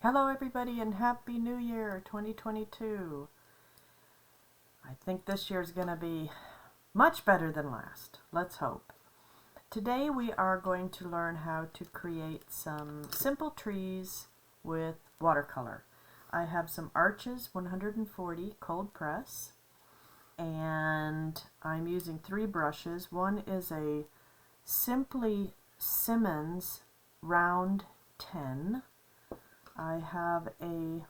Hello everybody and Happy New Year 2022. I think this year's going to be much better than last. Let's hope. Today we are going to learn how to create some simple trees with watercolor. I have some Arches 140 cold press and I'm using 3 brushes. One is a Simply Simmons round 10. I have a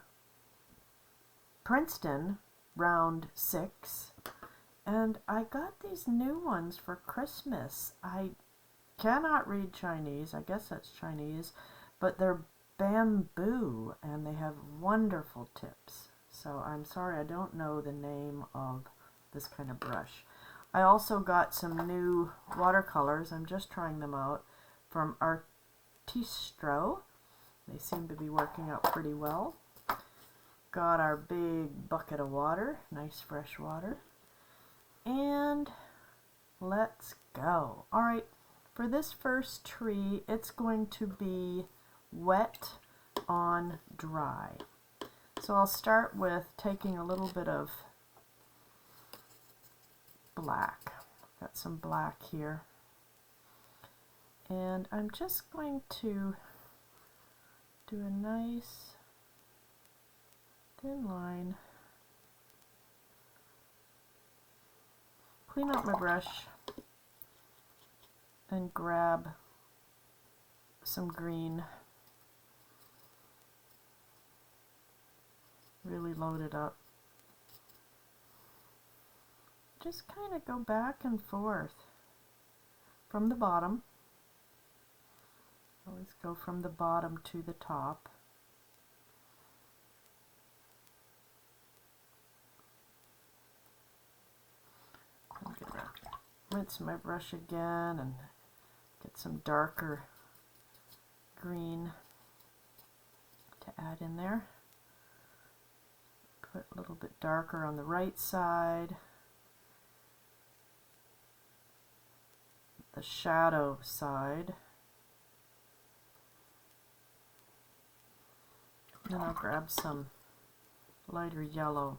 Princeton round 6, and I got these new ones for Christmas. I cannot read Chinese, I guess that's Chinese, but they're bamboo and they have wonderful tips. So I'm sorry I don't know the name of this kind of brush. I also got some new watercolors, I'm just trying them out, from Artistro. They seem to be working out pretty well. Got our big bucket of water, nice fresh water. And let's go. Alright, for this first tree, it's going to be wet on dry. So I'll start with taking a little bit of black. Got some black here. And I'm just going to do a nice thin line. Clean out my brush and grab some green. Really load it up. Just kind of go back and forth from the bottom. Always go from the bottom to the top. I'm going to rinse my brush again and get some darker green to add in there. Put a little bit darker on the right side. The shadow side. Then I'll grab some lighter yellow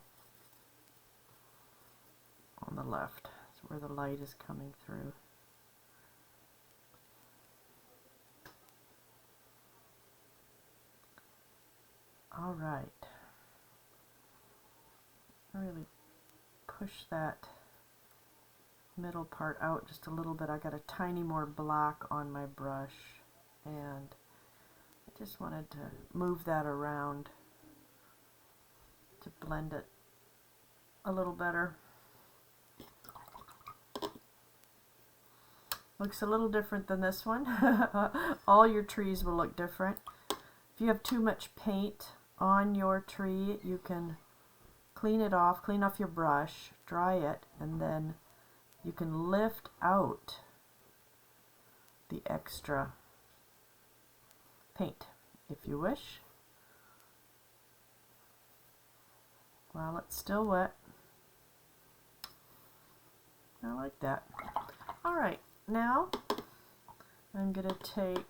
on the left. That's where the light is coming through. All right. Really push that middle part out just a little bit. I got a tiny more black on my brush and I just wanted to move that around to blend it a little better. Looks a little different than this one. All your trees will look different. If you have too much paint on your tree, you can clean it off, clean off your brush, dry it, and then you can lift out the extra paint if you wish while it's still wet. I like that. Alright, now I'm going to take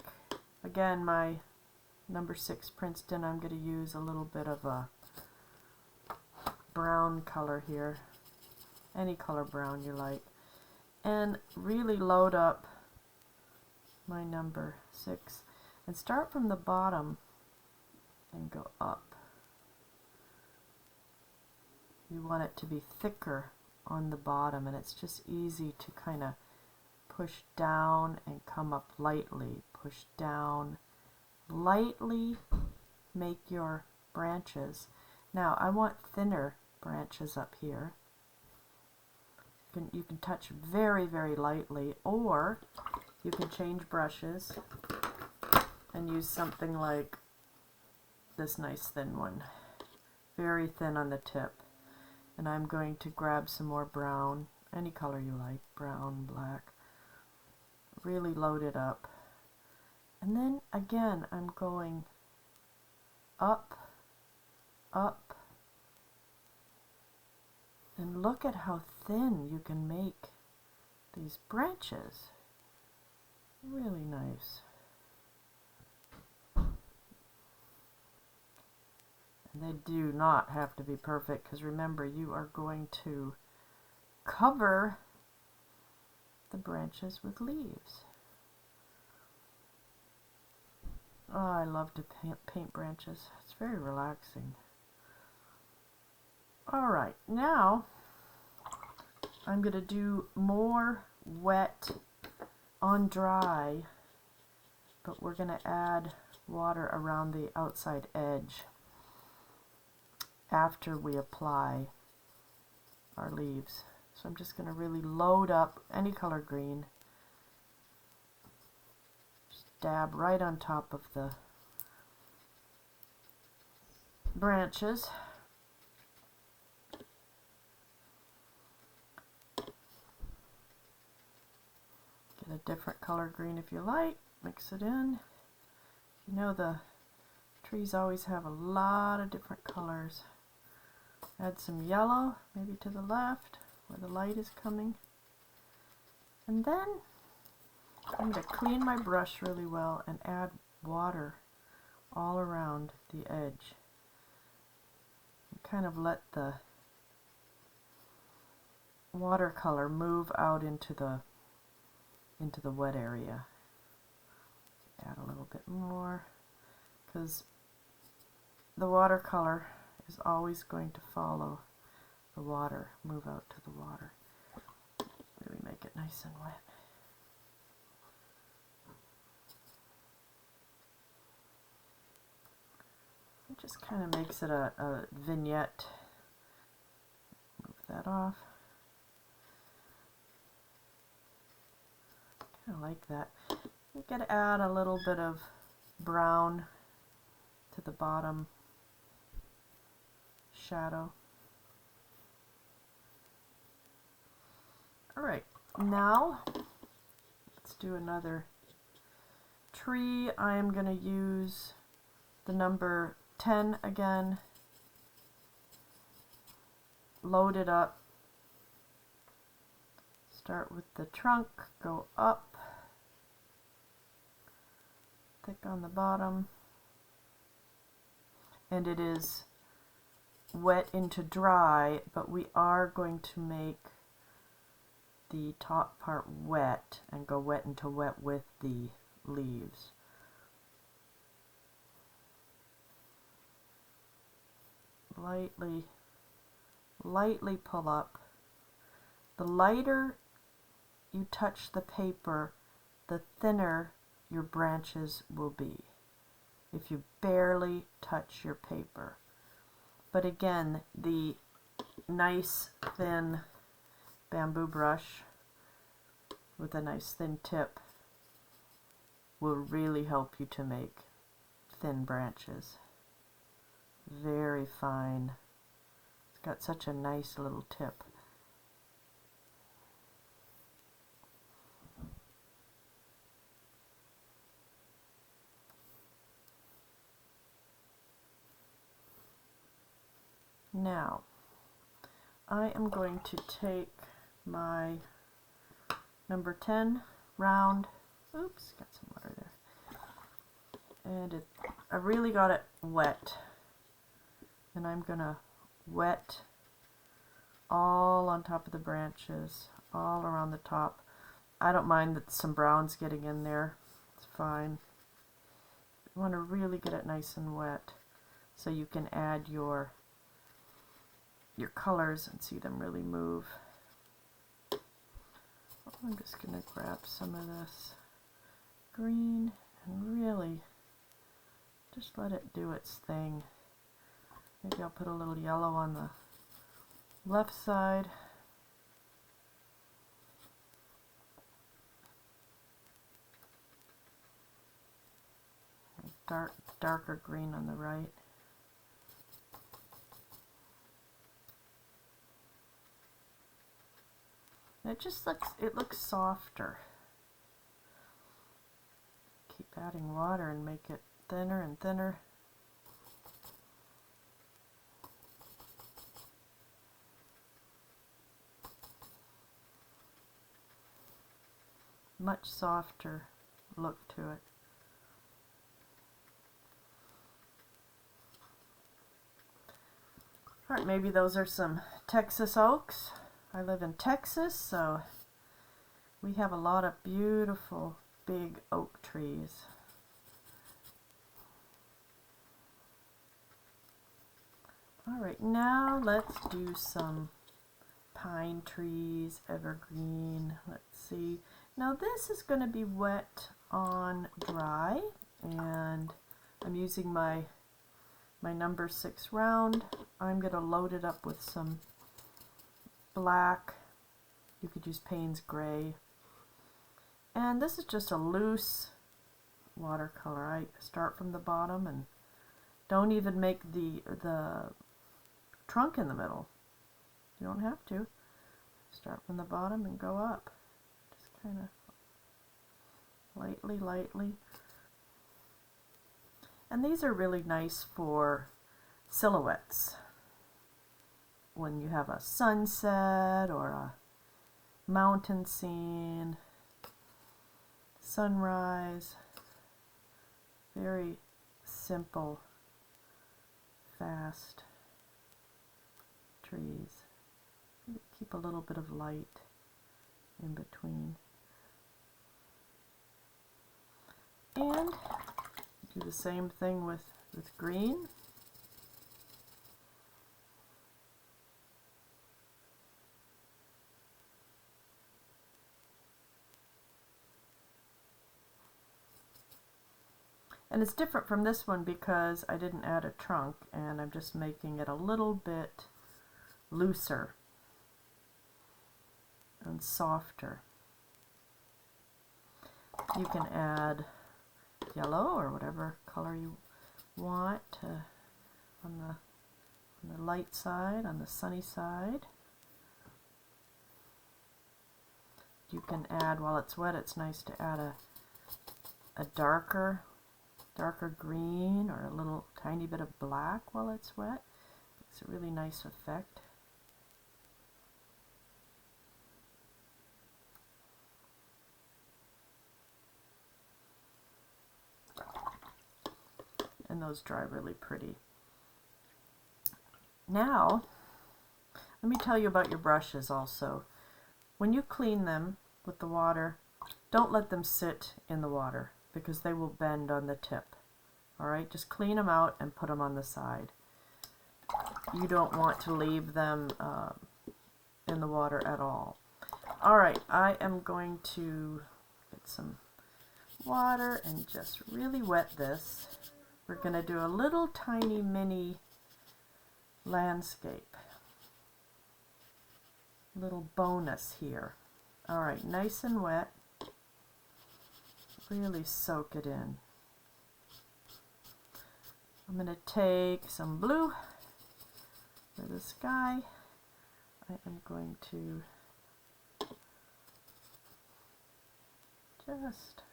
again my number 6 Princeton. I'm going to use a little bit of a brown color here, any color brown you like, and really load up my number 6. And start from the bottom and go up. You want it to be thicker on the bottom, and it's just easy to kind of push down and come up lightly. Push down, lightly make your branches. Now I want thinner branches up here. You can touch very, very lightly, or you can change brushes and use something like this nice thin one. Very thin on the tip. And I'm going to grab some more brown, any color you like, brown, black. Really load it up. And then again, I'm going up, up, and look at how thin you can make these branches. Really nice. They do not have to be perfect, because remember, you are going to cover the branches with leaves. Oh, I love to paint branches. It's very relaxing. Alright, now I'm going to do more wet on dry, but we're going to add water around the outside edge after we apply our leaves. So I'm just going to really load up any color green, just dab right on top of the branches. Get a different color green if you like, mix it in. You know the trees always have a lot of different colors. Add some yellow, maybe to the left where the light is coming. And then I'm going to clean my brush really well and add water all around the edge. And kind of let the watercolor move out into the wet area. Add a little bit more, because the watercolor is always going to follow the water, move out to the water. Really make it nice and wet. It just kind of makes it a vignette. Move that off. Kind of like that. You could add a little bit of brown to the bottom shadow. Alright, now let's do another tree. I am going to use the number 10 again. Load it up. Start with the trunk, go up, thick on the bottom, and it is wet into dry, but we are going to make the top part wet and go wet into wet with the leaves. Lightly pull up. The lighter you touch the paper, the thinner your branches will be if you barely touch your paper. But again, the nice thin bamboo brush with a nice thin tip will really help you to make thin branches. Very fine. It's got such a nice little tip. Now, I am going to take my number 10 round, oops, got some water there, and I really got it wet, and I'm going to wet all on top of the branches, all around the top. I don't mind that some brown's getting in there, it's fine. You want to really get it nice and wet so you can add your colors and see them really move. I'm just going to grab some of this green and really just let it do its thing. Maybe I'll put a little yellow on the left side. Darker green on the right. It looks softer. Keep adding water and make it thinner and thinner. Much softer look to it. All right, maybe those are some Texas oaks. I live in Texas, so we have a lot of beautiful big oak trees. All right, now let's do some pine trees, evergreen. Let's see. Now this is going to be wet on dry, and I'm using my number 6 round. I'm going to load it up with some black. You could use Payne's gray. And this is just a loose watercolor. I start from the bottom and don't even make the trunk in the middle. You don't have to. Start from the bottom and go up. Just kind of lightly. And these are really nice for silhouettes. When you have a sunset or a mountain scene, sunrise, very simple, fast trees. Keep a little bit of light in between. And do the same thing with green. And it's different from this one because I didn't add a trunk, and I'm just making it a little bit looser and softer. You can add yellow or whatever color you want on the light side, on the sunny side. You can add, while it's wet, it's nice to add a darker green or a little tiny bit of black while it's wet. It's a really nice effect. And those dry really pretty. Now, let me tell you about your brushes also. When you clean them with the water, don't let them sit in the water because they will bend on the tip. Alright, just clean them out and put them on the side. You don't want to leave them in the water at all. Alright, I am going to get some water and just really wet this. We're going to do a little tiny mini landscape. Little bonus here. Alright, nice and wet. Really soak it in. I'm going to take some blue for the sky. I am going to just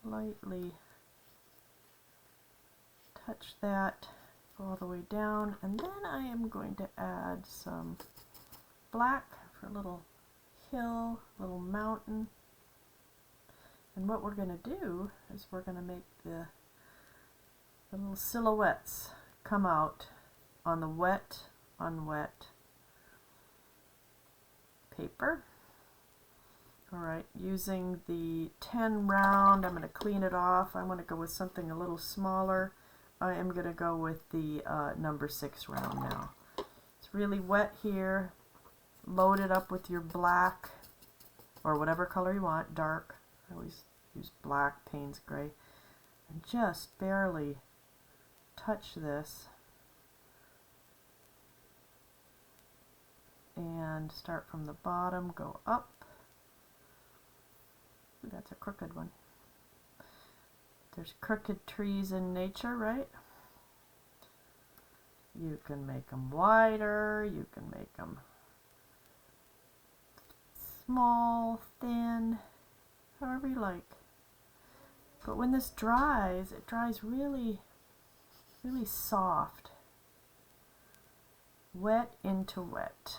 lightly touch that, go all the way down, and then I am going to add some black for a little hill, little mountain. And what we're going to do is we're going to make the little silhouettes come out on the wet on wet paper. Alright, using the 10 round, I'm going to clean it off. I want to go with something a little smaller. I am going to go with the number 6 round now. It's really wet here. Load it up with your black or whatever color you want, dark. I always use black, Payne's gray. And just barely touch this. And start from the bottom, go up. Ooh, that's a crooked one. There's crooked trees in nature, right? You can make them wider, you can make them small, thin, however you like. But when this dries, it dries really, really soft. Wet into wet.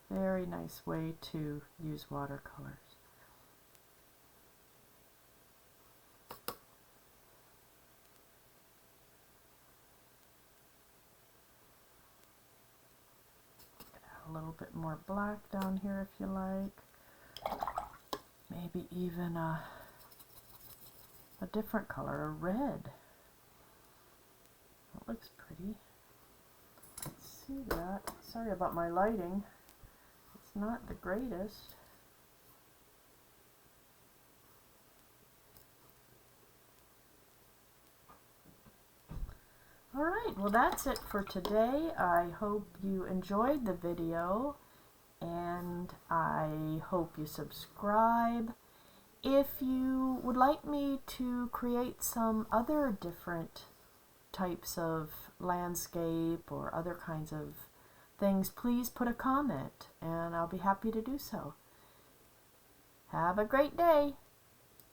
Very nice way to use watercolors. a little bit more black down here if you like. Maybe even a different color, a red. That looks pretty. Let's see that. Sorry about my lighting. It's not the greatest. Alright, well that's it for today. I hope you enjoyed the video, and I hope you subscribe. If you would like me to create some other different types of landscape or other kinds of things, please put a comment and I'll be happy to do so. Have a great day!